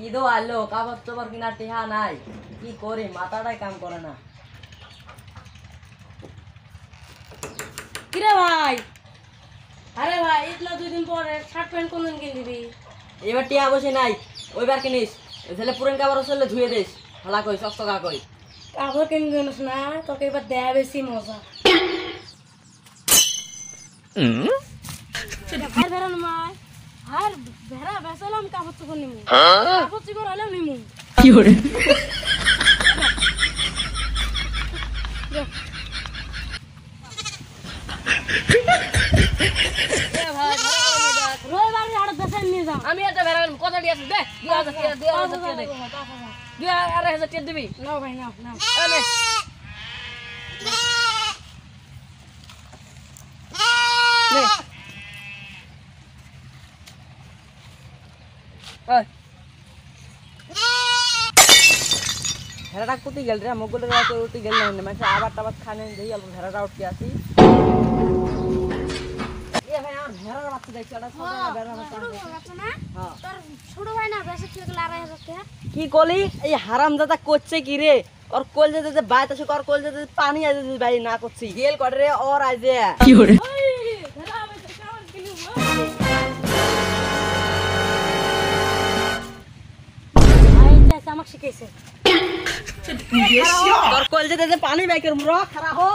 ঈদও আলো কাগজ চোপড় কিনা টেহা নাই, কি করি মাথাটাই কাম করে না। কিরে ভাই, আরে ভাই ইতলা 2 দিন পরে শার্ট প্যান্ট কোন দিন কিনে দিবি? এবার টিয়া বসে নাই, ওইবার কিনিস। ছেলে পুরেন কাপড় চললে ধুয়ে দিস, ভালা কই চকচকা কই। কাপড় কিনবি না, তোকে এবার দেয়া বেশি মজা। ভাই বেরান মাই, আর ভেড়া বেসালাম কাপড় চোপড় নিমু, কাপড় চোপড় হলে নিমু। কি করে রবিবারে আড়ত বেসাই নিয়ে যাও। আমি একটা বেড়া কথা দিয়েছি দে, 2000 দে, 2000 টাকা দিবি। নাও ভাই নাও নাও। ভেড়াটা কোথায় গেল রে? মুগুলের রাতে উঠে গেল না, মানে আবার টাবার খানে দেই অল্প ভেড়াটা উঠতে আসি। এ ভাই আমার ভেড়ার বাচ্চা দেখছি, ওটা ছোট ভেড়ার বাচ্চা। হ্যাঁ তোর ছোট ভাই না বেসে তুই 2,500 টাকা। কি কলি এই হারামজাদা করছে কি রে? ওর কোল যেতে বাইত আছে, ওর কোল যেতে পানি আইছে ভাই না করছি গেল করে রে ওর আইছে। কি করে ভেড়া বেসে কাপড় কিনবো। ভাই চাচা আমাকে শিখাইছে। তোর কোল যেতে পানি বাইকের মুরো খারাপ হো।